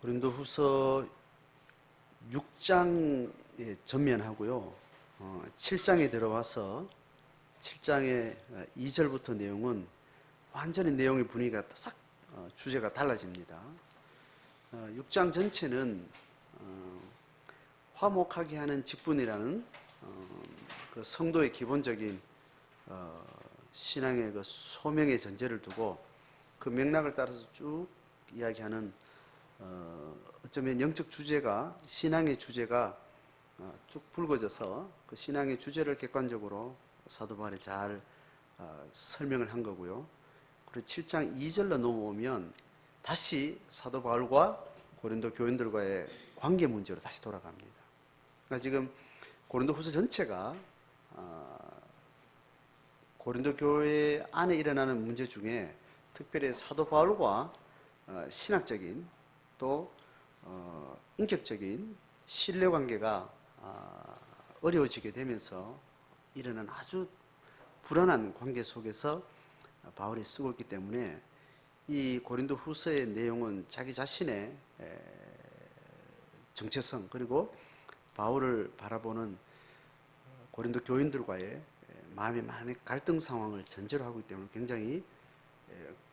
고린도후서 6장에 전면하고요. 7장에 들어와서 7장의 2절부터 내용은 완전히 내용의 분위기가 싹 주제가 달라집니다. 6장 전체는 화목하게 하는 직분이라는 그 성도의 기본적인 신앙의 그 소명의 전제를 두고 그 맥락을 따라서 쭉 이야기하는 어쩌면 영적 주제가, 신앙의 주제가 쭉 불거져서 그 신앙의 주제를 객관적으로 사도 바울이 잘 설명을 한 거고요. 그리고 7장 2절로 넘어오면 다시 사도 바울과 고린도 교인들과의 관계 문제로 다시 돌아갑니다. 그러니까 지금 고린도 후서 전체가 고린도 교회 안에 일어나는 문제 중에 특별히 사도 바울과 신학적인 또 인격적인 신뢰관계가 어려워지게 되면서 일어난 아주 불안한 관계 속에서 바울이 쓰고 있기 때문에 이 고린도 후서의 내용은 자기 자신의 정체성 그리고 바울을 바라보는 고린도 교인들과의 마음의 많은 갈등 상황을 전제로 하고 있기 때문에 굉장히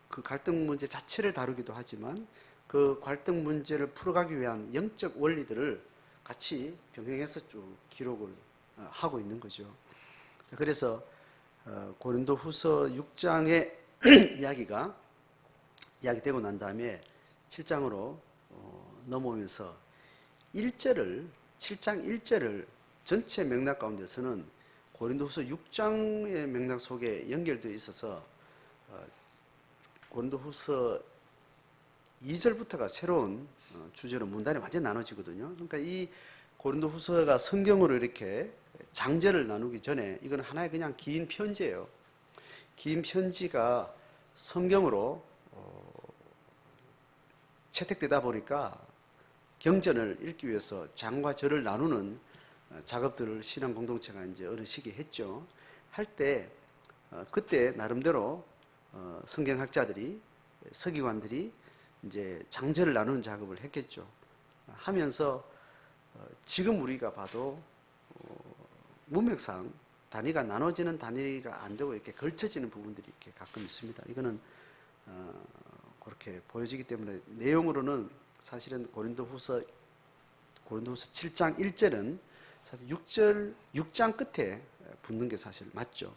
그 갈등 문제 자체를 다루기도 하지만 그 갈등 문제를 풀어가기 위한 영적 원리들을 같이 병행해서 쭉 기록을 하고 있는 거죠. 그래서 고린도 후서 6장의 이야기가 이야기되고 난 다음에 7장으로 넘어오면서 7장 1절을 전체 맥락 가운데서는 고린도후서 6장의 맥락 속에 연결되어 있어서 고린도후서 2절부터가 새로운 주제로 문단이 완전히 나눠지거든요. 그러니까 이 고린도후서가 성경으로 이렇게 장절을 나누기 전에 이건 하나의 그냥 긴 편지예요. 긴 편지가 성경으로 채택되다 보니까 경전을 읽기 위해서 장과 절을 나누는 작업들을 신앙 공동체가 이제 어느 시기에 했죠. 할 때 그때 나름대로 성경학자들이 서기관들이 이제 장절을 나누는 작업을 했겠죠. 하면서 지금 우리가 봐도 문맥상 단위가 나눠지는 단위가 안 되고 이렇게 걸쳐지는 부분들이 이렇게 가끔 있습니다. 이거는 그렇게 보여지기 때문에 내용으로는 사실은 고린도후서 7장 1절은 사실 6장 끝에 붙는 게 사실 맞죠.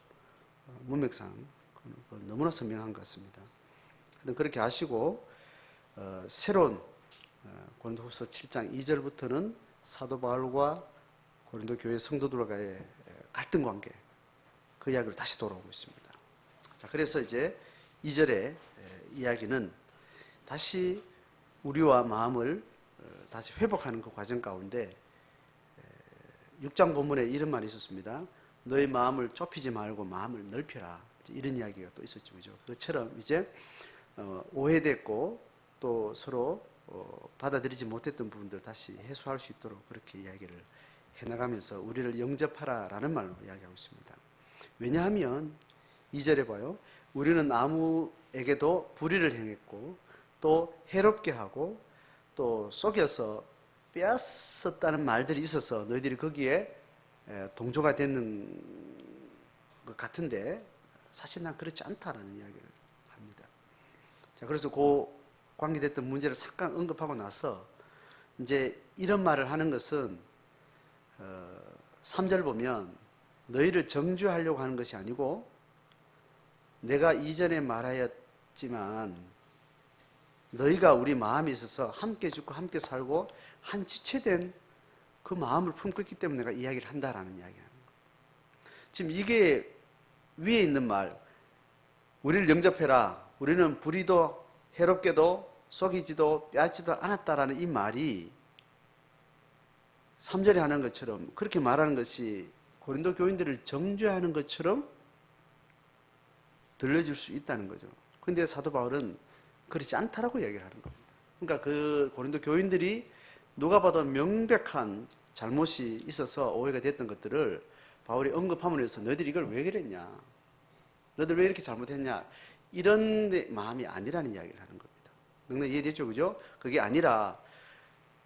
문맥상 너무나 선명한 것 같습니다. 그렇게 하시고 새로운 고린도후서 7장 2절부터는 사도 바울과 고린도 교회 성도들과의 갈등 관계 그 이야기를 다시 돌아오고 있습니다. 자, 그래서 이제 2절의 이야기는 다시 우리와 마음을 다시 회복하는 그 과정 가운데 6장 본문에 이런 말이 있었습니다. 너희 마음을 좁히지 말고 마음을 넓혀라. 이런 이야기가 또 있었죠. 그죠? 그처럼 이제 오해됐고 또 서로 받아들이지 못했던 부분들 다시 해소할 수 있도록 그렇게 이야기를 해나가면서 우리를 영접하라라는 말로 이야기하고 있습니다. 왜냐하면 2절에 봐요. 우리는 아무에게도 불의를 행했고 또 해롭게 하고 또 속여서 빼앗았다는 말들이 있어서 너희들이 거기에 동조가 되는 것 같은데 사실 난 그렇지 않다라는 이야기를 합니다. 자, 그래서 그 관계됐던 문제를 잠깐 언급하고 나서 이제 이런 말을 하는 것은 3절 보면 너희를 정죄하려고 하는 것이 아니고 내가 이전에 말하였지만 너희가 우리 마음에 있어서 함께 죽고 함께 살고 한 지체된 그 마음을 품고 있기 때문에 내가 이야기를 한다라는 이야기하는 거예요. 지금 이게 위에 있는 말 우리를 영접해라. 우리는 불의도 해롭게도 속이지도 빼앗지도 않았다라는 이 말이 3절에 하는 것처럼 그렇게 말하는 것이 고린도 교인들을 정죄하는 것처럼 들려줄 수 있다는 거죠. 그런데 사도 바울은 그렇지 않다라고 얘기를 하는 겁니다. 그러니까 그 고린도 교인들이 누가 봐도 명백한 잘못이 있어서 오해가 됐던 것들을 바울이 언급함으로 해서 너희들이 이걸 왜 그랬냐? 너희들 왜 이렇게 잘못했냐? 이런 마음이 아니라는 이야기를 하는 겁니다. 명확히 이해되죠? 그죠? 그게 아니라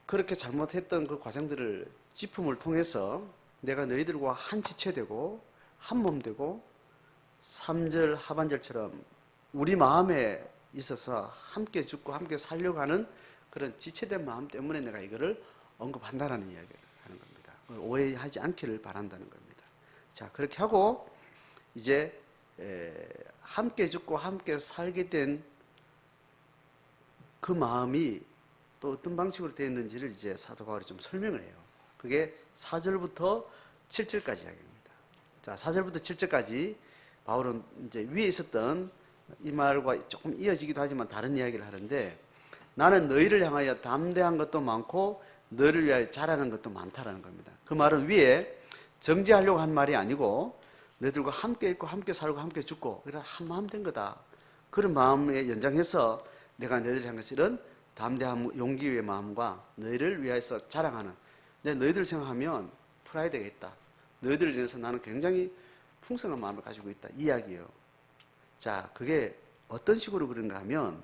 그렇게 잘못했던 그 과정들을 찌품을 통해서 내가 너희들과 한 지체되고 한 몸 되고 3절 하반절처럼 우리 마음에 있어서 함께 죽고 함께 살려고 하는 그런 지체된 마음 때문에 내가 이거를 언급한다라는 이야기를 하는 겁니다. 오해하지 않기를 바란다는 겁니다. 자, 그렇게 하고 이제 함께 죽고 함께 살게 된 그 마음이 또 어떤 방식으로 되어 있는지를 이제 사도 바울이 좀 설명을 해요. 그게 4절부터 7절까지 이야기입니다. 자, 4절부터 7절까지 바울은 이제 위에 있었던 이 말과 조금 이어지기도 하지만 다른 이야기를 하는데, 나는 너희를 향하여 담대한 것도 많고 너희를 위하여 잘하는 것도 많다라는 겁니다. 그 말은 위에 정죄하려고 한 말이 아니고 너희들과 함께 있고 함께 살고 함께 죽고 그래서 한 마음 된 거다. 그런 마음에 연장해서 내가 너희를 향해서 이런 담대한 용기의 마음과 너희를 위하여서 자랑하는, 너희들 생각하면 프라이드가 있다. 너희들을 인해서 나는 굉장히 풍성한 마음을 가지고 있다. 이 이야기예요. 자, 그게 어떤 식으로 그런가 하면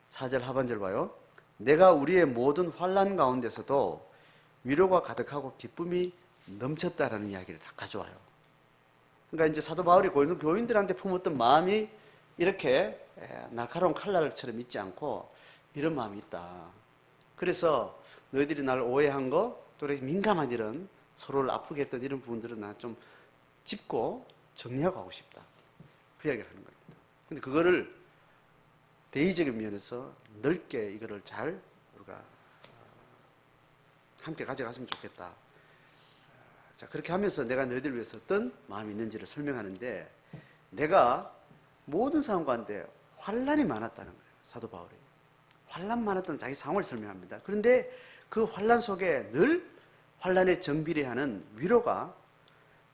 4절 하반절 봐요. 내가 우리의 모든 환난 가운데서도 위로가 가득하고 기쁨이 넘쳤다라는 이야기를 다 가져와요. 그러니까 이제 사도 바울이 고린도 교인들한테 품었던 마음이 이렇게 날카로운 칼날처럼 있지 않고 이런 마음이 있다. 그래서 너희들이 날 오해한 거, 또 이렇게 민감한 일은 서로를 아프게 했던 이런 부분들은 난 좀 짚고 정리하고 하고 싶다. 그 이야기를 하는 겁니다. 근데 그거를 대의적인 면에서 넓게 이거를 잘 우리가 함께 가져갔으면 좋겠다. 자, 그렇게 하면서 내가 너희들 위해서 어떤 마음이 있는지를 설명하는데, 내가 모든 상황 가운데 환난이 많았다는 거예요. 사도 바울이 환난 많았던 자기 상황을 설명합니다. 그런데 그 환난 속에 늘 환난의 정비례하는 위로가,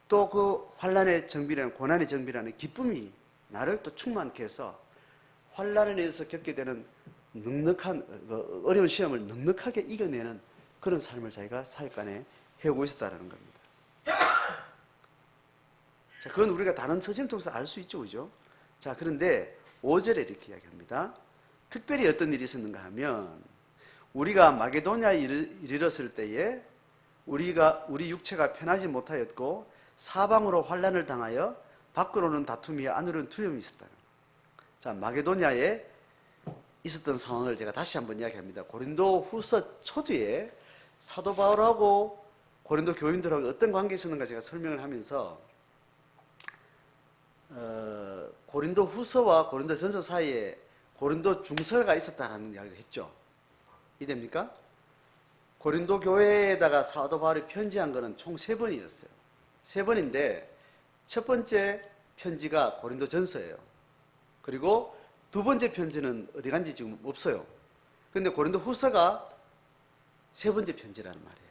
또 그 환난의 정비례하는, 고난의 정비례하는 기쁨이 나를 또 충만케 해서 환난에 의해서 겪게 되는 넉넉한 어려운 시험을 넉넉하게 이겨내는 그런 삶을 자기가 사역간에 해오고 있었다는 겁니다. 자, 그건 우리가 다른 서신을 통해서 알 수 있죠, 그죠? 자, 그런데 5절에 이렇게 이야기합니다. 특별히 어떤 일이 있었는가 하면, 우리가 마게도냐에 이르렀을 때에 우리 육체가 편하지 못하였고 사방으로 환난을 당하여 밖으로는 다툼이 안으로는 두려움이 있었다. 자, 마게도냐에 있었던 상황을 제가 다시 한번 이야기합니다. 고린도 후서 초기에 사도 바울하고 고린도 교인들하고 어떤 관계가 있었는가 제가 설명을 하면서 고린도 후서와 고린도 전서 사이에 고린도 중서가 있었다는 이야기를 했죠. 이해됩니까? 고린도 교회에다가 사도 바울이 편지한 것은 총 3번이었어요. 3번인데 첫 번째 편지가 고린도 전서예요. 그리고 두 번째 편지는 어디 간지 지금 없어요. 그런데 고린도 후서가 3번째 편지라는 말이에요.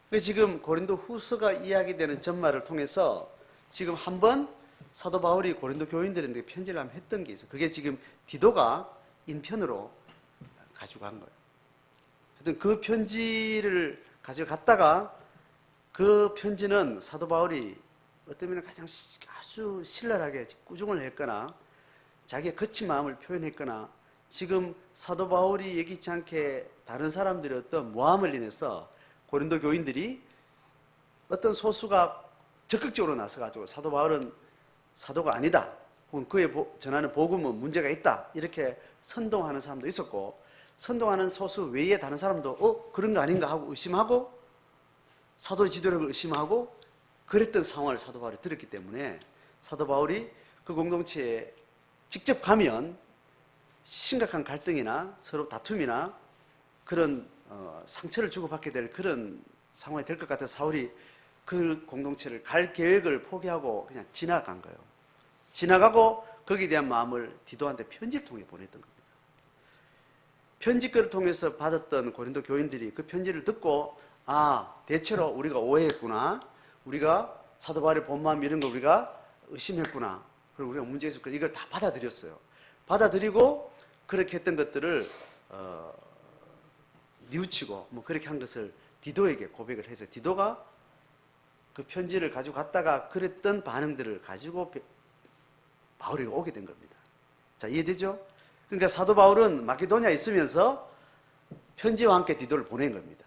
그래서 지금 고린도 후서가 이야기되는 전말을 통해서 지금 한번 사도 바울이 고린도 교인들에게 편지를 한번 했던 게 있어요. 그게 지금 디도가 인편으로 가지고 간 거예요. 하여튼 그 편지를 가져갔다가 그 편지는 사도 바울이 어떤 면에 가장 아주 신랄하게 꾸중을 했거나 자기의 거친 마음을 표현했거나, 지금 사도 바울이 예기치 않게 다른 사람들의 어떤 모함을 인해서 고린도 교인들이 어떤 소수가 적극적으로 나서가지고 사도 바울은 사도가 아니다, 혹은 그의 전하는 복음은 문제가 있다, 이렇게 선동하는 사람도 있었고, 선동하는 소수 외에 다른 사람도 그런 거 아닌가 하고 의심하고 사도의 지도력을 의심하고 그랬던 상황을 사도 바울이 들었기 때문에 사도 바울이 그 공동체에 직접 가면 심각한 갈등이나 서로 다툼이나 그런 상처를 주고받게 될 그런 상황이 될 것 같아서 사울이 그 공동체를 갈 계획을 포기하고 그냥 지나간 거예요. 지나가고 거기에 대한 마음을 디도한테 편지를 통해 보냈던 겁니다. 편지글을 통해서 받았던 고린도 교인들이 그 편지를 듣고, 대체로 우리가 오해했구나, 우리가 사도 바울의 본 마음 이런 거 우리가 의심했구나, 그리고 우리가 문제가 있었구나, 이걸 다 받아들였어요. 받아들이고 그렇게 했던 것들을 뉘우치고 그렇게 한 것을 디도에게 고백을 해서 디도가 그 편지를 가지고 갔다가 그랬던 반응들을 가지고 바울에게 오게 된 겁니다. 자, 이해되죠? 그러니까 사도 바울은 마케도니아에 있으면서 편지와 함께 디도를 보낸 겁니다.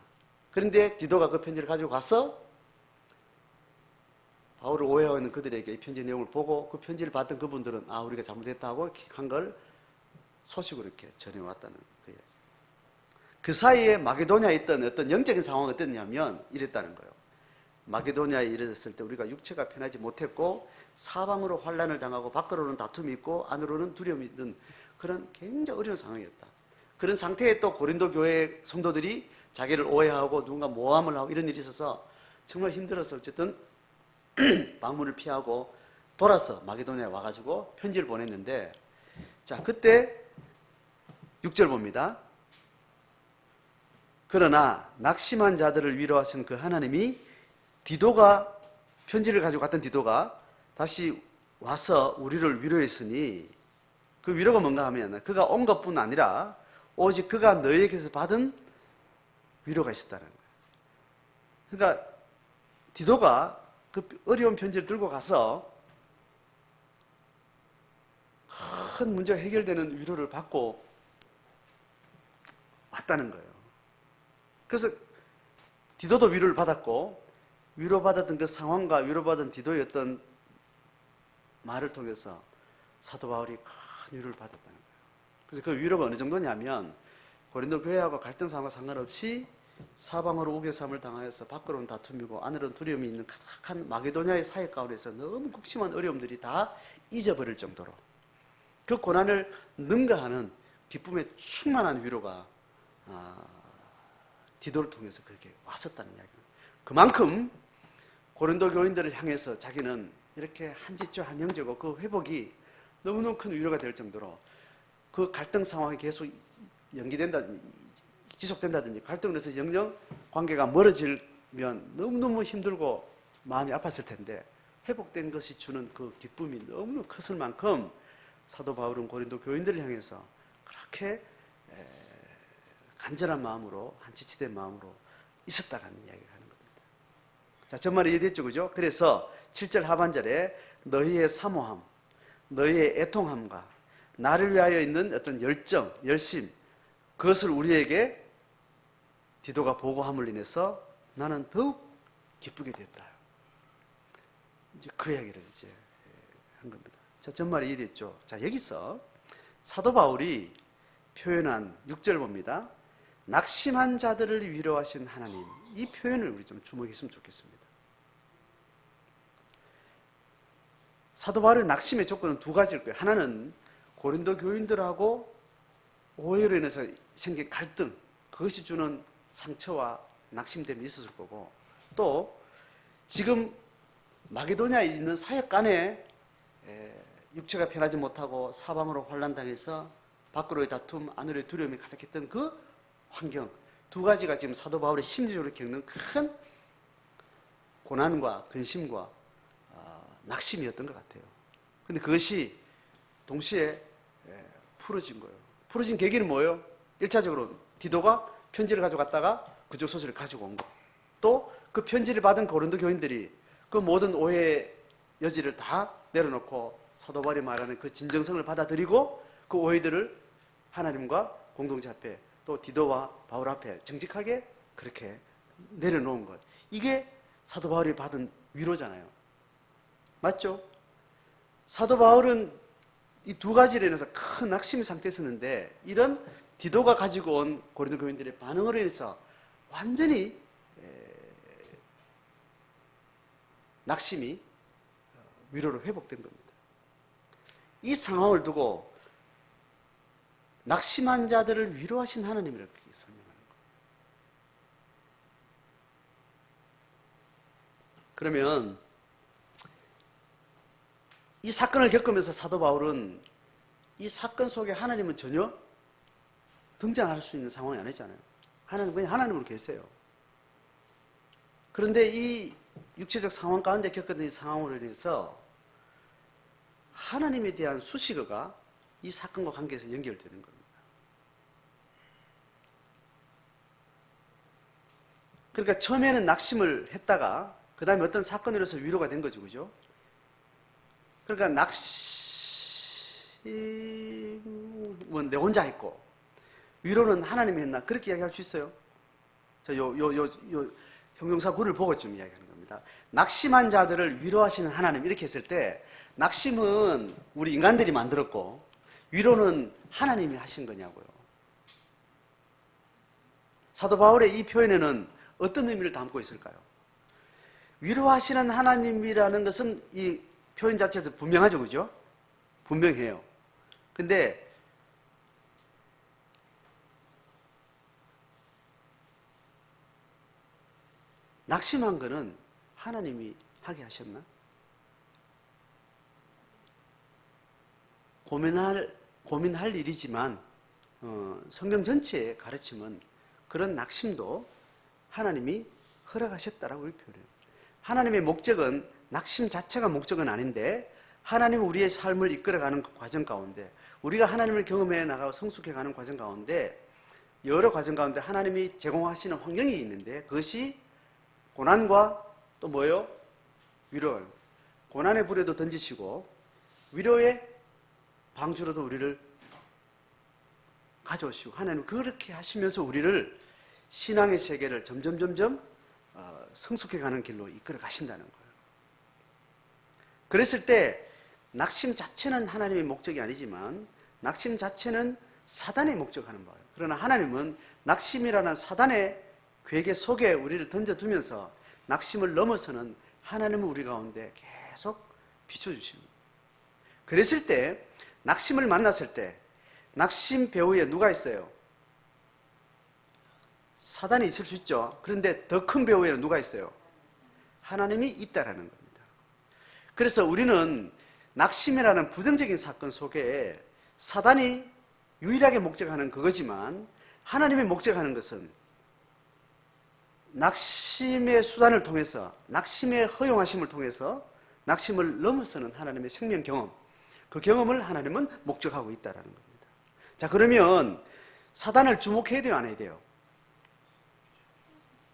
그런데 디도가 그 편지를 가지고 가서 바울을 오해하고 있는 그들에게 이 편지 내용을 보고 그 편지를 받던 그분들은 우리가 잘못했다고 한 걸 소식으로 이렇게 전해왔다는 거예요. 그 사이에 마게도냐에 있던 어떤 영적인 상황이 어땠냐면 이랬다는 거예요. 마게도냐에 이르렀을 때 우리가 육체가 편하지 못했고 사방으로 환난을 당하고 밖으로는 다툼이 있고 안으로는 두려움이 있는 그런 굉장히 어려운 상황이었다. 그런 상태에 또 고린도 교회 성도들이 자기를 오해하고 누군가 모함을 하고 이런 일이 있어서 정말 힘들어서 어쨌든 방문을 피하고 돌아서 마게도냐에 와가지고 편지를 보냈는데, 자, 그때 6절 봅니다. 그러나 낙심한 자들을 위로하신 그 하나님이 디도가 편지를 가지고 갔던 디도가 다시 와서 우리를 위로했으니 그 위로가 뭔가 하면 그가 온 것뿐 아니라 오직 그가 너희에게서 받은 위로가 있었다는 거예요. 그러니까 디도가 그 어려운 편지를 들고 가서 큰 문제가 해결되는 위로를 받고 왔다는 거예요. 그래서 디도도 위로를 받았고 위로받았던 그 상황과 위로받은 디도의 어떤 말을 통해서 사도 바울이 큰 위로를 받았다는 거예요. 그래서 그 위로가 어느 정도냐면 고린도 교회하고 갈등 상황과 상관없이 사방으로 우겨쌈을 당하여서 밖으로는 다툼이고 안으로는 두려움이 있는 가득한 마게도냐의 사회 가운데서 너무 극심한 어려움들이 다 잊어버릴 정도로 그 고난을 능가하는 기쁨에 충만한 위로가 디도를 통해서 그렇게 왔었다는 이야기입니다. 그만큼 고린도 교인들을 향해서 자기는 이렇게 한지초 한영제고 그 회복이 너무너무 큰 위로가 될 정도로 그 갈등 상황이 계속 연기된다든지 지속된다든지 갈등을 해서 영영 관계가 멀어지면 너무너무 힘들고 마음이 아팠을 텐데 회복된 것이 주는 그 기쁨이 너무너무 컸을 만큼 사도 바울은 고린도 교인들을 향해서 그렇게 간절한 마음으로 한지치된 마음으로 있었다라는 이야기를 하는 겁니다. 자, 전말에 이해됐죠, 그죠? 그래서 7절 하반절에 너희의 사모함, 너희의 애통함과 나를 위하여 있는 어떤 열정, 열심, 그것을 우리에게 디도가 보고함을 인해서 나는 더욱 기쁘게 됐다. 이제 그 이야기를 이제 한 겁니다. 자, 전말에 이해됐죠? 자, 여기서 사도 바울이 표현한 6절 봅니다. 낙심한 자들을 위로하신 하나님. 이 표현을 우리 좀 주목했으면 좋겠습니다. 사도 바울의 낙심의 조건은 두 가지일 거예요. 하나는 고린도 교인들하고 오해로 인해서 생긴 갈등, 그것이 주는 상처와 낙심됨이 있었을 거고, 또 지금 마게도냐에 있는 사역 간에 육체가 편하지 못하고 사방으로 환난당해서 밖으로의 다툼, 안으로의 두려움이 가득했던 그 환경, 두 가지가 지금 사도 바울의 심리적으로 겪는 큰 고난과 근심과 낙심이었던 것 같아요. 그런데 그것이 동시에 풀어진 거예요. 풀어진 계기는 뭐예요? 1차적으로 디도가 편지를 가져갔다가 그쪽 소식을 가지고 온 거. 또 그 편지를 받은 고린도 교인들이 그 모든 오해의 여지를 다 내려놓고 사도 바울이 말하는 그 진정성을 받아들이고 그 오해들을 하나님과 공동체 앞에 또 디도와 바울 앞에 정직하게 그렇게 내려놓은 것. 이게 사도 바울이 받은 위로잖아요. 맞죠? 사도 바울은 이 두 가지로 인해서 큰 낙심 상태에 있었는데 이런 디도가 가지고 온 고린도 교인들의 반응으로 인해서 완전히 낙심이 위로로 회복된 겁니다. 이 상황을 두고 낙심한 자들을 위로하신 하나님이라고 설명하는 거예요. 그러면 이 사건을 겪으면서 사도 바울은 이 사건 속에 하나님은 전혀 등장할 수 있는 상황이 아니잖아요. 하나님은 그냥 하나님으로 계세요. 그런데 이 육체적 상황 가운데 겪었던 이 상황으로 인해서 하나님에 대한 수식어가 이 사건과 관계에서 연결되는 겁니다. 그러니까 처음에는 낙심을 했다가 그 다음에 어떤 사건으로 해서 위로가 된 거죠. 그죠? 그러니까 낙심은 내 혼자 했고 위로는 하나님이 했나? 그렇게 이야기할 수 있어요? 형용사 구를 보고 좀 이야기하는 겁니다. 낙심한 자들을 위로하시는 하나님, 이렇게 했을 때 낙심은 우리 인간들이 만들었고 위로는 하나님이 하신 거냐고요. 사도 바울의 이 표현에는 어떤 의미를 담고 있을까요? 위로하시는 하나님이라는 것은 이 표현 자체에서 분명하죠, 그죠? 분명해요. 근데 낙심한 거는 하나님이 하게 하셨나? 고민할 일이지만 성경 전체의 가르침은 그런 낙심도 하나님이 허락하셨다라고 표현해요. 하나님의 목적은 낙심 자체가 목적은 아닌데 하나님은 우리의 삶을 이끌어가는 과정 가운데 우리가 하나님을 경험해 나가고 성숙해가는 과정 가운데 여러 과정 가운데 하나님이 제공하시는 환경이 있는데 그것이 고난과 또 뭐예요? 위로. 고난의 불에도 던지시고 위로의 방주로도 우리를 가져오시고 하나님 그렇게 하시면서 우리를 신앙의 세계를 점점 성숙해가는 길로 이끌어 가신다는 거예요. 그랬을 때 낙심 자체는 하나님의 목적이 아니지만 낙심 자체는 사단의 목적하는 거예요. 그러나 하나님은 낙심이라는 사단의 괴계 속에 우리를 던져두면서 낙심을 넘어서는 하나님은 우리 가운데 계속 비춰주시는 거예요. 그랬을 때 낙심을 만났을 때 낙심 배후에 누가 있어요? 사단이 있을 수 있죠. 그런데 더 큰 배후에는 누가 있어요? 하나님이 있다라는 겁니다. 그래서 우리는 낙심이라는 부정적인 사건 속에 사단이 유일하게 목적하는 그거지만 하나님이 목적하는 것은 낙심의 수단을 통해서 낙심의 허용하심을 통해서 낙심을 넘어서는 하나님의 생명 경험, 그 경험을 하나님은 목적하고 있다는 겁니다. 자, 그러면 사단을 주목해야 돼요, 안 해야 돼요?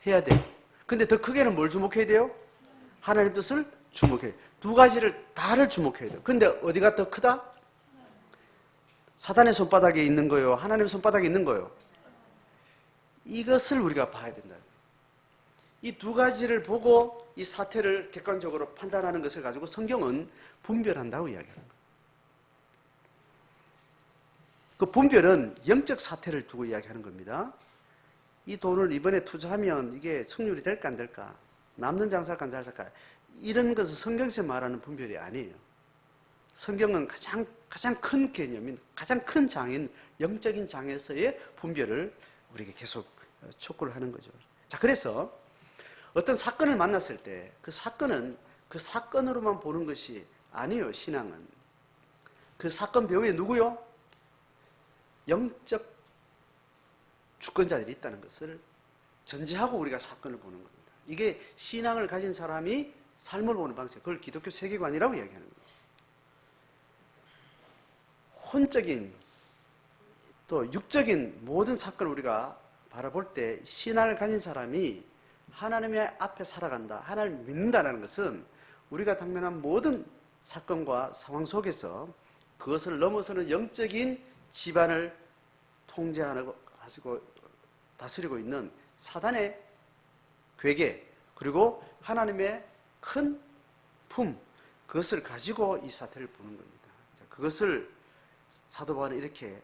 해야 돼요. 근데 더 크게는 뭘 주목해야 돼요? 하나님 뜻을 주목해야 돼요. 두 가지를 다를 주목해야 돼요. 근데 어디가 더 크다? 사단의 손바닥에 있는 거요, 하나님의 손바닥에 있는 거요. 이것을 우리가 봐야 된다. 이 두 가지를 보고 이 사태를 객관적으로 판단하는 것을 가지고 성경은 분별한다고 이야기하는 거예요. 그 분별은 영적 사태를 두고 이야기하는 겁니다. 이 돈을 이번에 투자하면 이게 승률이 될까 안 될까? 남는 장사할까 안 장사할까? 이런 것은 성경에서 말하는 분별이 아니에요. 성경은 가장 큰 개념인, 가장 큰 장인, 영적인 장에서의 분별을 우리에게 계속 촉구를 하는 거죠. 자, 그래서 어떤 사건을 만났을 때 그 사건은 그 사건으로만 보는 것이 아니에요, 신앙은. 그 사건 배후에 누구요? 영적 주권자들이 있다는 것을 전제하고 우리가 사건을 보는 겁니다. 이게 신앙을 가진 사람이 삶을 보는 방식, 그걸 기독교 세계관이라고 이야기하는 거예요. 혼적인 또 육적인 모든 사건을 우리가 바라볼 때 신앙을 가진 사람이 하나님의 앞에 살아간다, 하나님을 믿는다는 것은 우리가 당면한 모든 사건과 상황 속에서 그것을 넘어서는 영적인 집안을 통제하고 다스리고 있는 사단의 괴계, 그리고 하나님의 큰 품, 그것을 가지고 이 사태를 보는 겁니다. 자, 그것을 사도 바울은 이렇게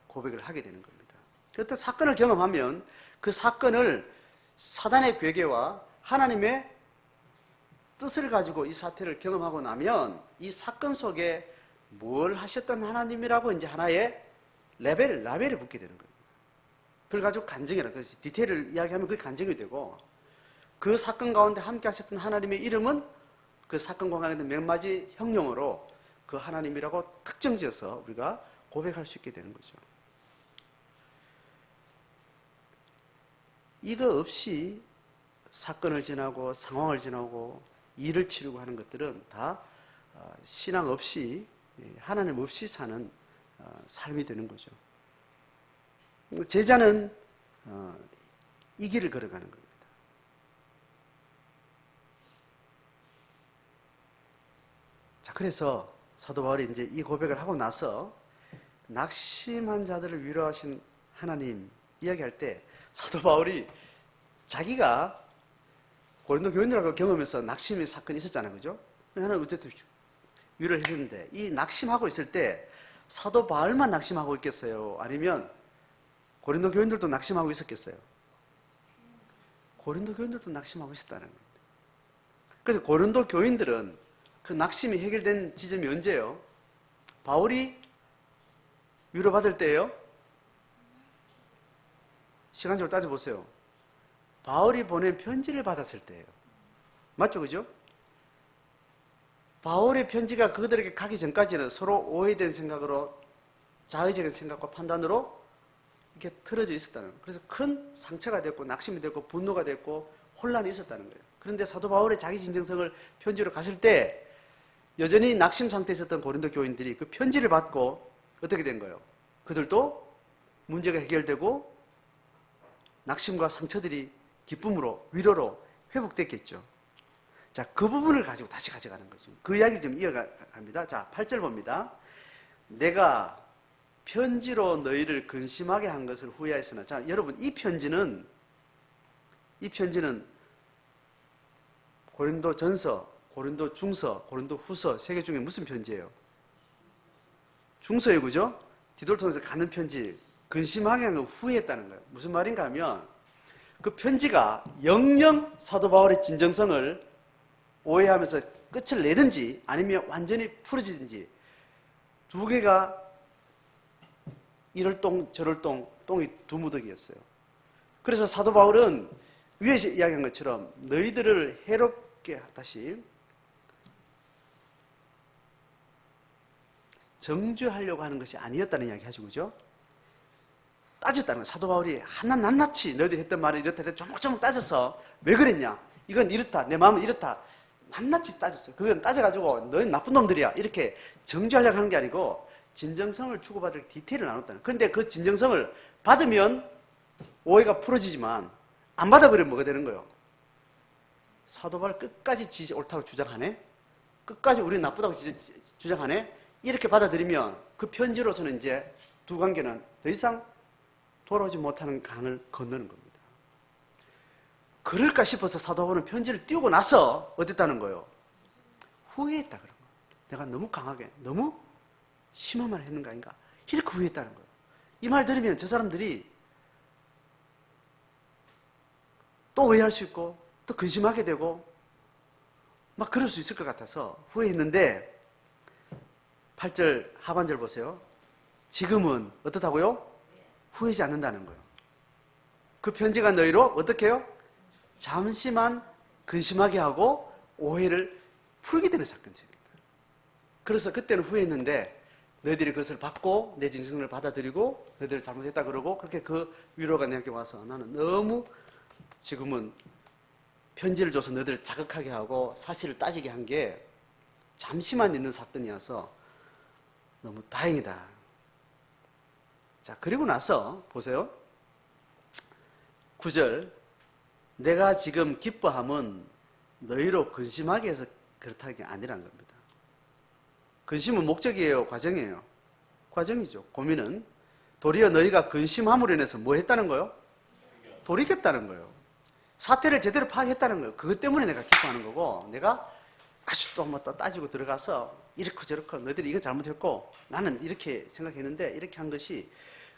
고백을 하게 되는 겁니다. 어떤 사건을 경험하면 그 사건을 사단의 괴계와 하나님의 뜻을 가지고 이 사태를 경험하고 나면 이 사건 속에 뭘 하셨던 하나님이라고 이제 하나의 라벨을 붙게 되는 겁니다. 그걸 가지고 간증이라, 그래서 디테일을 이야기하면 그게 간증이 되고, 그 사건 가운데 함께 하셨던 하나님의 이름은 그 사건 가운데 몇 마디 형용어로 그 하나님이라고 특정지어서 우리가 고백할 수 있게 되는 거죠. 이거 없이 사건을 지나고 상황을 지나고 일을 치르고 하는 것들은 다 신앙 없이, 하나님 없이 사는 삶이 되는 거죠. 제자는 이 길을 걸어가는 겁니다. 자, 그래서 사도 바울이 이제 이 고백을 하고 나서 낙심한 자들을 위로하신 하나님 이야기할 때 사도 바울이 자기가 고린도 교인들하고 경험해서 낙심의 사건이 있었잖아요. 그죠? 하나님 어쨌든 위로를 해줬는데 이 낙심하고 있을 때 사도 바울만 낙심하고 있겠어요? 아니면 고린도 교인들도 낙심하고 있었겠어요? 고린도 교인들도 낙심하고 있었다는 겁니다. 그래서 고린도 교인들은 그 낙심이 해결된 지점이 언제예요? 바울이 위로받을 때예요? 시간적으로 따져보세요. 바울이 보낸 편지를 받았을 때예요. 맞죠? 그죠? 바울의 편지가 그들에게 가기 전까지는 서로 오해된 생각으로 자의적인 생각과 판단으로 이렇게 틀어져 있었다는 거예요. 그래서 큰 상처가 됐고 낙심이 됐고 분노가 됐고 혼란이 있었다는 거예요. 그런데 사도 바울의 자기 진정성을 편지로 갔을 때 여전히 낙심 상태에 있었던 고린도 교인들이 그 편지를 받고 어떻게 된 거예요? 그들도 문제가 해결되고 낙심과 상처들이 기쁨으로 위로로 회복됐겠죠. 자, 그 부분을 가지고 다시 가져가는 거죠. 그 이야기를 좀 이어갑니다. 자, 8절 봅니다. 내가 편지로 너희를 근심하게 한 것을 후회하였으나. 자, 여러분, 이 편지는 고린도 전서, 고린도 중서, 고린도 후서 세 개 중에 무슨 편지예요? 중서예요, 그죠? 디도를 통해서 가는 편지, 근심하게 한 걸 후회했다는 거예요. 무슨 말인가 하면 그 편지가 영영 사도 바울의 진정성을 오해하면서 끝을 내든지 아니면 완전히 풀어지든지 두 개가 이럴 똥 저럴 똥이 두 무더기였어요. 그래서 사도 바울은 위에서 이야기한 것처럼 너희들을 해롭게 다시 정죄하려고 하는 것이 아니었다는 이야기 하시고, 그죠? 따졌다는 거예요. 사도 바울이 하나 낱낱이 너희들이 했던 말을 이렇다 조목조목 따져서 왜 그랬냐? 이건 이렇다. 내 마음은 이렇다. 낱낱이 따졌어요. 그건 따져가지고 너희 나쁜 놈들이야. 이렇게 정죄하려고 하는 게 아니고 진정성을 주고받을 디테일을 나눴다는 거예요. 그런데 그 진정성을 받으면 오해가 풀어지지만 안 받아버리면 뭐가 되는 거예요? 사도 바울 끝까지 지 옳다고 주장하네? 끝까지 우리는 나쁘다고 주장하네? 이렇게 받아들이면 그 편지로서는 이제 두 관계는 더 이상 돌아오지 못하는 강을 건너는 겁니다. 그럴까 싶어서 사도 바울은 편지를 띄우고 나서 어땠다는 거예요? 후회했다 그런 거예요. 내가 너무 강하게, 너무 심한 말을 했는 거 아닌가? 이렇게 후회했다는 거예요. 이 말 들으면 저 사람들이 또 오해할 수 있고 또 근심하게 되고 막 그럴 수 있을 것 같아서 후회했는데 8절 하반절 보세요. 지금은 어떻다고요? 후회하지 않는다는 거예요. 그 편지가 너희로 어떻게 해요? 잠시만 근심하게 하고 오해를 풀게 되는 사건입니다. 그래서 그때는 후회했는데 너희들이 그것을 받고 내 진정성을 받아들이고 너희들 잘못했다 그러고 그렇게 그 위로가 내게 와서 나는 너무 지금은 편지를 줘서 너희들 자극하게 하고 사실을 따지게 한 게 잠시만 있는 사건이어서 너무 다행이다. 자, 그리고 나서 보세요. 9절 내가 지금 기뻐함은 너희로 근심하게 해서 그렇다는 게 아니란 겁니다. 근심은 목적이에요? 과정이에요? 과정이죠. 고민은 도리어 너희가 근심함으로 인해서 뭐 했다는 거예요? 돌이켰다는 거예요. 사태를 제대로 파악했다는 거예요. 그것 때문에 내가 기뻐하는 거고 내가 아주 또 뭐 또 따지고 들어가서 이렇고 저렇고 너희들이 이거 잘못했고 나는 이렇게 생각했는데 이렇게 한 것이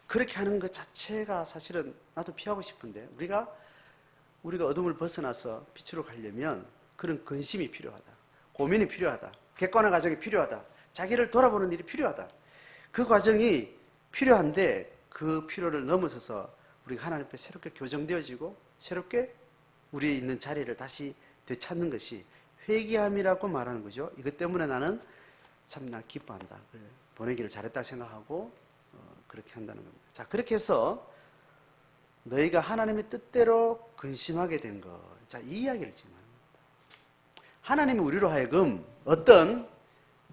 그렇게 하는 것 자체가 사실은 나도 피하고 싶은데 우리가 어둠을 벗어나서 빛으로 가려면 그런 근심이 필요하다. 고민이 필요하다. 객관화 과정이 필요하다. 자기를 돌아보는 일이 필요하다. 그 과정이 필요한데 그 필요를 넘어서서 우리가 하나님 앞에 새롭게 교정되어지고 새롭게 우리의 있는 자리를 다시 되찾는 것이 회개함이라고 말하는 거죠. 이것 때문에 나는 참 나 기뻐한다. 보내기를 잘했다 생각하고 그렇게 한다는 겁니다. 자, 그렇게 해서 너희가 하나님의 뜻대로 근심하게 된 것. 자, 이 이야기를 지금 합니다. 하나님이 우리로 하여금 어떤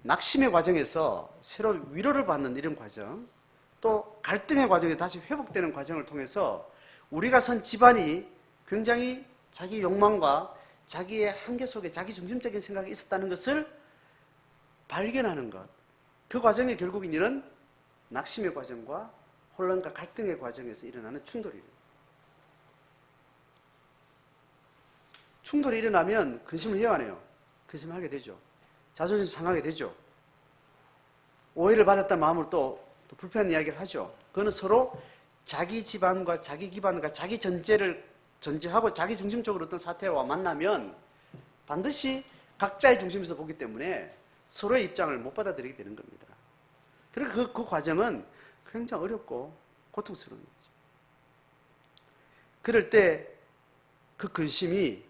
낙심의 과정에서 새로 위로를 받는 이런 과정, 또 갈등의 과정에 다시 회복되는 과정을 통해서 우리가 선 집안이 굉장히 자기 욕망과 자기의 한계 속에 자기 중심적인 생각이 있었다는 것을 발견하는 것. 그 과정이 결국은 이런 낙심의 과정과 혼란과 갈등의 과정에서 일어나는 충돌이에요. 충돌이 일어나면 근심을 해야 하네요. 근심을 하게 되죠. 자존심 상하게 되죠. 오해를 받았다는 마음으로 또 불편한 이야기를 하죠. 그거는 서로 자기 집안과 자기 기반과 자기 전제하고 자기 중심적으로 어떤 사태와 만나면 반드시 각자의 중심에서 보기 때문에 서로의 입장을 못 받아들이게 되는 겁니다. 그러니까 그 과정은 굉장히 어렵고 고통스러운 거죠. 그럴 때 그 근심이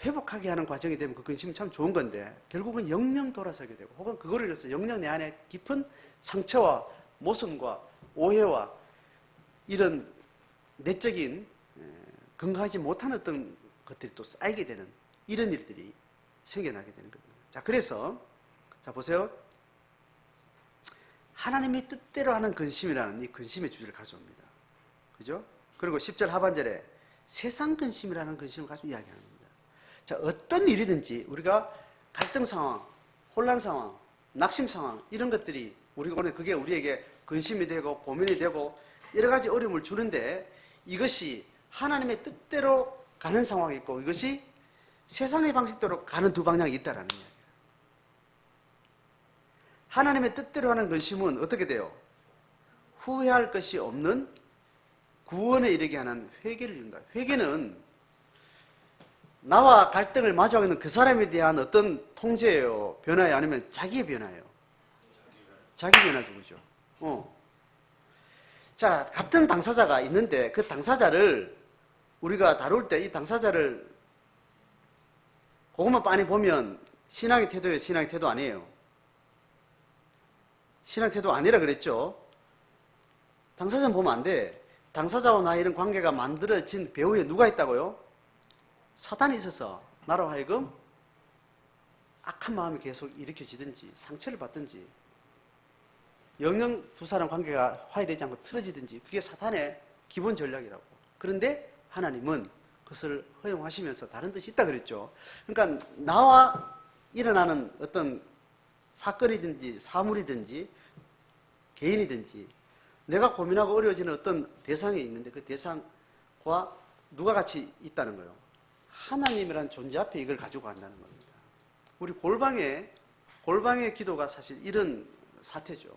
회복하게 하는 과정이 되면 그 근심은 참 좋은 건데 결국은 영영 돌아서게 되고 혹은 그거를 인해서 영영 내 안에 깊은 상처와 모순과 오해와 이런 내적인 건강하지 못한 어떤 것들이 또 쌓이게 되는 이런 일들이 생겨나게 되는 겁니다. 자, 그래서 자 보세요. 하나님이 뜻대로 하는 근심이라는 이 근심의 주제를 가져옵니다. 그죠? 그리고 10절 하반절에 세상 근심이라는 근심을 가지고 이야기합니다. 자, 어떤 일이든지 우리가 갈등 상황, 혼란 상황, 낙심 상황 이런 것들이 그게 우리에게 근심이 되고 고민이 되고 여러 가지 어려움을 주는데 이것이 하나님의 뜻대로 가는 상황이 있고 이것이 세상의 방식대로 가는 두 방향이 있다라는 이야기예요. 하나님의 뜻대로 하는 근심은 어떻게 돼요? 후회할 것이 없는 구원에 이르게 하는 회개를 이룬다. 회개는 나와 갈등을 마주하고 있는 그 사람에 대한 어떤 통제예요? 변화예요? 아니면 자기의 변화예요? 자기 변화죠, 그죠? 자, 같은 당사자가 있는데 그 당사자를 우리가 다룰 때 이 당사자를 그것만 빤히 보면 신앙의 태도예요? 신앙의 태도 아니에요? 신앙의 태도 아니라 그랬죠? 당사자는 보면 안 돼. 당사자와 나 이런 관계가 만들어진 배후에 누가 있다고요? 사탄이 있어서 나로 하여금 악한 마음이 계속 일으켜지든지 상처를 받든지 영영 두 사람 관계가 화해되지 않고 틀어지든지 그게 사탄의 기본 전략이라고. 그런데 하나님은 그것을 허용하시면서 다른 뜻이 있다 그랬죠. 그러니까 나와 일어나는 어떤 사건이든지 사물이든지 개인이든지 내가 고민하고 어려워지는 어떤 대상이 있는데 그 대상과 누가 같이 있다는 거예요. 하나님이라는 존재 앞에 이걸 가지고 간다는 겁니다. 우리 골방의 기도가 사실 이런 사태죠.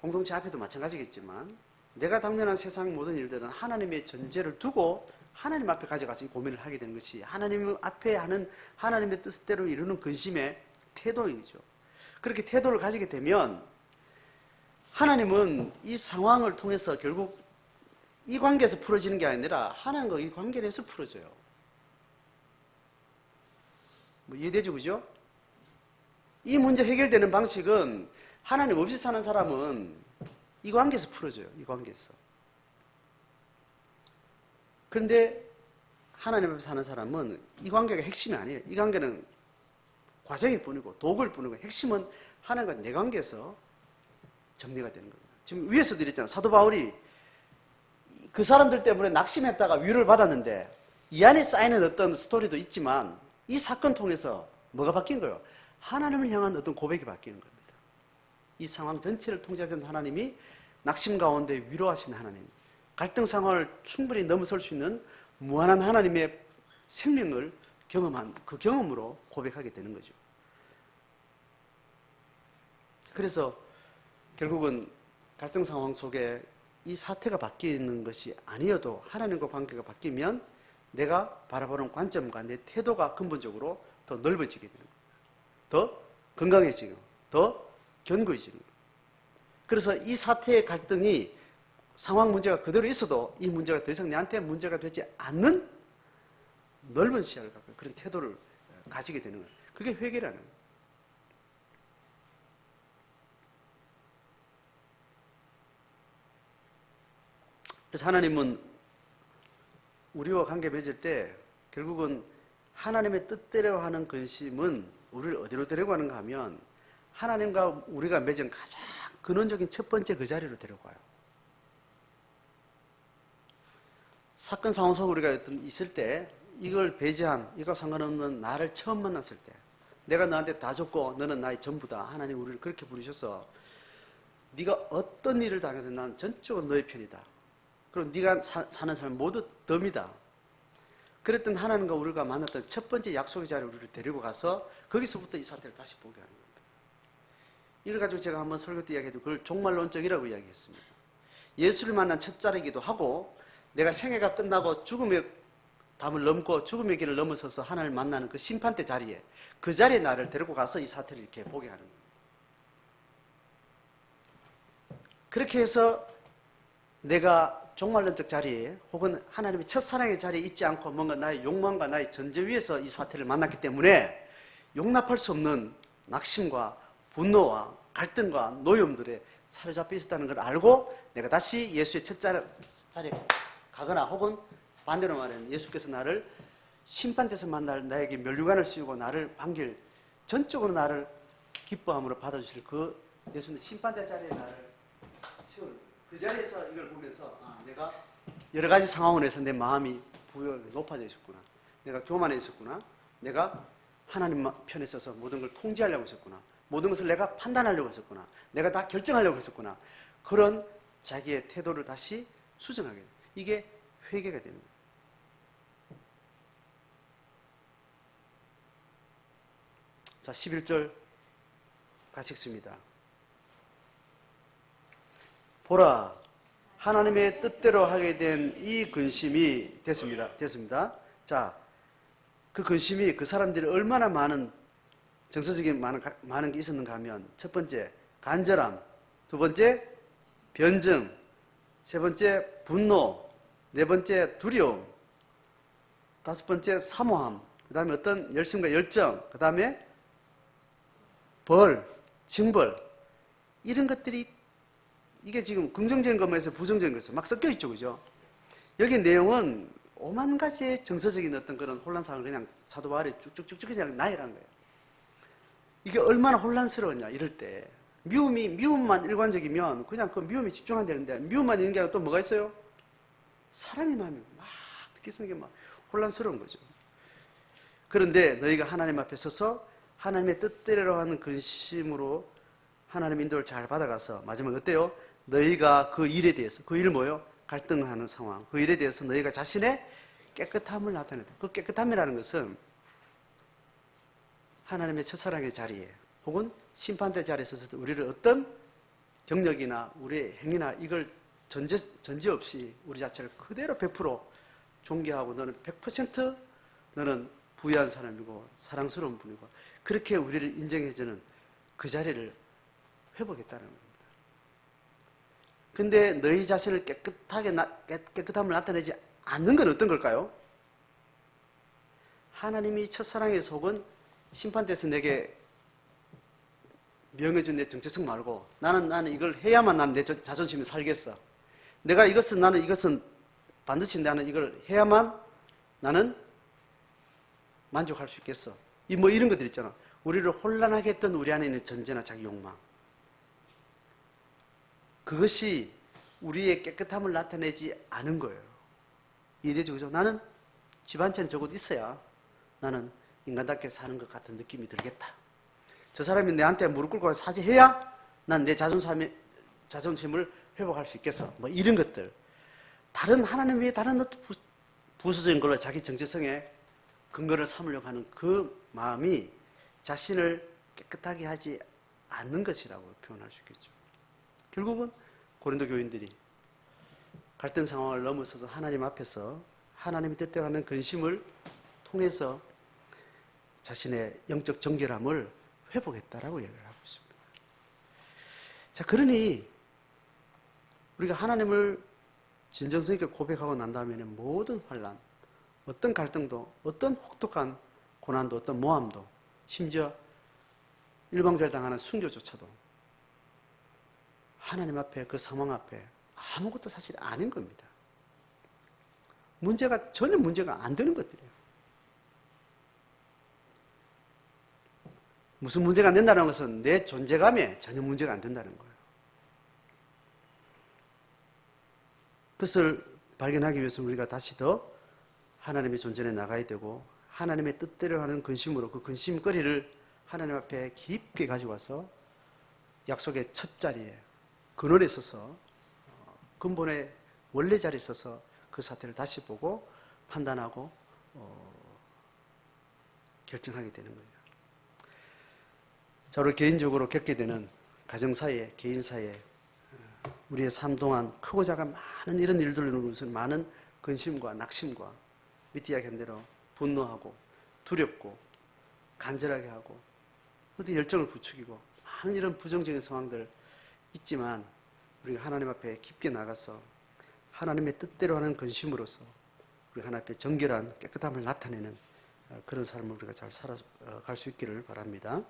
공동체 앞에도 마찬가지겠지만 내가 당면한 세상 모든 일들은 하나님의 전제를 두고 하나님 앞에 가져가서 고민을 하게 되는 것이 하나님 앞에 하는 하나님의 뜻대로 이루는 근심의 태도이죠. 그렇게 태도를 가지게 되면 하나님은 이 상황을 통해서 결국 이 관계에서 풀어지는 게 아니라 하나님과 이 관계 내에서 풀어져요. 뭐 이해되죠, 그죠? 이 문제 해결되는 방식은 하나님 없이 사는 사람은 이 관계에서 풀어져요. 이 관계에서. 그런데 하나님 앞에 사는 사람은 이 관계가 핵심이 아니에요. 이 관계는 과정일 뿐이고 도구일 뿐이고 핵심은 하나님과 내 관계에서 정리가 되는 겁니다. 지금 위에서도 이랬잖아요. 사도 바울이 그 사람들 때문에 낙심했다가 위로를 받았는데 이 안에 쌓이는 어떤 스토리도 있지만 이 사건 통해서 뭐가 바뀐 거예요? 하나님을 향한 어떤 고백이 바뀌는 겁니다. 이 상황 전체를 통제하시는 하나님이 낙심 가운데 위로하시는 하나님, 갈등 상황을 충분히 넘어설 수 있는 무한한 하나님의 생명을 경험한 그 경험으로 고백하게 되는 거죠. 그래서 결국은 갈등 상황 속에 이 사태가 바뀌는 것이 아니어도 하나님과 관계가 바뀌면 내가 바라보는 관점과 내 태도가 근본적으로 더 넓어지게 되는 거예요. 더 건강해지고 더 견고해지는 거예요. 그래서 이 사태의 갈등이 상황 문제가 그대로 있어도 이 문제가 더 이상 내한테 문제가 되지 않는 넓은 시야를 갖고 그런 태도를 가지게 되는 거예요. 그게 회개라는 거예요. 그래서 하나님은 우리와 관계 맺을 때 결국은 하나님의 뜻대로 하는 근심은 우리를 어디로 데려가는가 하면 하나님과 우리가 맺은 가장 근원적인 첫 번째 그 자리로 데려가요. 사건 상황 속에 우리가 있을 때 이걸 배제한, 이거 상관없는 나를 처음 만났을 때 내가 너한테 다 줬고 너는 나의 전부다. 하나님 우리를 그렇게 부르셔서 네가 어떤 일을 당해도 난 전적으로 너의 편이다. 그리고 네가 사는 삶 모두 덤이다. 그랬던 하나님과 우리가 만났던 첫 번째 약속의 자리에 우리를 데리고 가서 거기서부터 이 사태를 다시 보게 하는 겁니다. 이걸 가지고 제가 한번 설교 때 이야기해도 그걸 종말론적이라고 이야기했습니다. 예수를 만난 첫 자리이기도 하고 내가 생애가 끝나고 죽음의 담을 넘고 죽음의 길을 넘어서서 하나님을 만나는 그 심판대 자리에 그 자리에 나를 데리고 가서 이 사태를 이렇게 보게 하는 겁니다. 그렇게 해서 내가 종말론적 자리에 혹은 하나님의 첫사랑의 자리에 있지 않고 뭔가 나의 욕망과 나의 전제 위에서 이 사태를 만났기 때문에 용납할 수 없는 낙심과 분노와 갈등과 노여움들에 사로잡혀 있었다는 걸 알고 내가 다시 예수의 첫 자리에 가거나 혹은 반대로 말하면 예수께서 나를 심판대에서 만날 나에게 면류관을 씌우고 나를 반길 전적으로 나를 기뻐함으로 받아주실 그 예수님 심판대 자리에 나를 세울 그 자리에서 이걸 보면서 내가 여러 가지 상황으로 해서 내 마음이 높아져 있었구나. 내가 교만해 있었구나. 내가 하나님 편에 서서 모든 걸 통제하려고 했었구나. 모든 것을 내가 판단하려고 했었구나. 내가 다 결정하려고 했었구나. 그런 자기의 태도를 다시 수정하게 돼요. 이게 회개가 됩니다. 자, 11절 같이 읽습니다. 보라, 하나님의 뜻대로 하게 된 이 근심이 됐습니다. 자, 그 근심이 그 사람들이 얼마나 많은 정서적인 많은 게 있었는가 하면 첫 번째 간절함, 두 번째 변증, 세 번째 분노, 네 번째 두려움, 다섯 번째 사모함, 그 다음에 어떤 열심과 열정, 그 다음에 벌, 징벌, 이런 것들이 이게 지금 긍정적인 것에서 부정적인 것에서 막 섞여 있죠, 그죠? 여기 내용은 오만 가지의 정서적인 어떤 그런 혼란상을 그냥 사도 바울이 쭉쭉쭉쭉 그냥 나열한 거예요. 이게 얼마나 혼란스러웠냐, 이럴 때. 미움만 일관적이면 그냥 그 미움에 집중하면 되는데, 미움만 있는 게 아니라 또 뭐가 있어요? 사람의 마음이 막 느끼는 게 막 혼란스러운 거죠. 그런데 너희가 하나님 앞에 서서 하나님의 뜻대로 하는 근심으로 하나님의 인도를 잘 받아가서 마지막에 어때요? 너희가 그 일에 대해서, 그 일을 뭐예요? 갈등하는 상황, 그 일에 대해서 너희가 자신의 깨끗함을 나타낸다. 그 깨끗함이라는 것은 하나님의 첫사랑의 자리에 혹은 심판대 자리에 서서 우리를 어떤 경력이나 우리의 행위나 이걸 전제 없이 우리 자체를 그대로 100% 존경하고 너는 100% 너는 부유한 사람이고 사랑스러운 분이고 그렇게 우리를 인정해주는 그 자리를 회복했다는 겁니다. 근데 너희 자신을 깨끗함을 나타내지 않는 건 어떤 걸까요? 하나님이 첫사랑의 속은 심판대에서 내게 명해준 내 정체성 말고 나는 이걸 해야만 나는 내 자존심이 살겠어. 나는 이것은 반드시 나는 이걸 해야만 나는 만족할 수 있겠어. 이런 것들 있잖아. 우리를 혼란하게 했던 우리 안에 있는 전제나 자기 욕망. 그것이 우리의 깨끗함을 나타내지 않은 거예요. 이해되죠? 그죠? 나는 집 한 채는 적어도 있어야 나는 인간답게 사는 것 같은 느낌이 들겠다. 저 사람이 내한테 무릎 꿇고 사죄해야 난 내 자존심을 회복할 수 있겠어. 이런 것들. 다른 하나님 외에 다른 어떤 부수적인 걸로 자기 정체성에 근거를 삼으려고 하는 그 마음이 자신을 깨끗하게 하지 않는 것이라고 표현할 수 있겠죠. 결국은 고린도 교인들이 갈등 상황을 넘어서서 하나님 앞에서 하나님의 뜻대로 하는 근심을 통해서 자신의 영적 정결함을 회복했다라고 얘기를 하고 있습니다. 자, 그러니 우리가 하나님을 진정성 있게 고백하고 난 다음에는 모든 환난, 어떤 갈등도, 어떤 혹독한 고난도, 어떤 모함도, 심지어 일방적으로 당하는 순교조차도 하나님 앞에 그 상황 앞에 아무것도 사실 아닌 겁니다. 전혀 문제가 안 되는 것들이에요. 무슨 문제가 안 된다는 것은 내 존재감에 전혀 문제가 안 된다는 거예요. 그것을 발견하기 위해서 우리가 다시 더 하나님의 존재에 나가야 되고 하나님의 뜻대로 하는 근심으로 그 근심거리를 하나님 앞에 깊게 가지고 와서 약속의 첫 자리에 근원에 있어서 근본의 원래 자리에 있어서 그 사태를 다시 보고 판단하고 결정하게 되는 거예요. 저를 개인적으로 겪게 되는 가정 사이에, 개인 사이에 우리의 삶 동안 크고 작은 많은 이런 일들로 인해서 많은 근심과 낙심과 밑에 이야기한 대로 분노하고 두렵고 간절하게 하고 어디 열정을 부추기고 많은 이런 부정적인 상황들 있지만 우리가 하나님 앞에 깊게 나가서 하나님의 뜻대로 하는 근심으로서 우리 하나님 앞에 정결한 깨끗함을 나타내는 그런 삶을 우리가 잘 살아갈 수 있기를 바랍니다.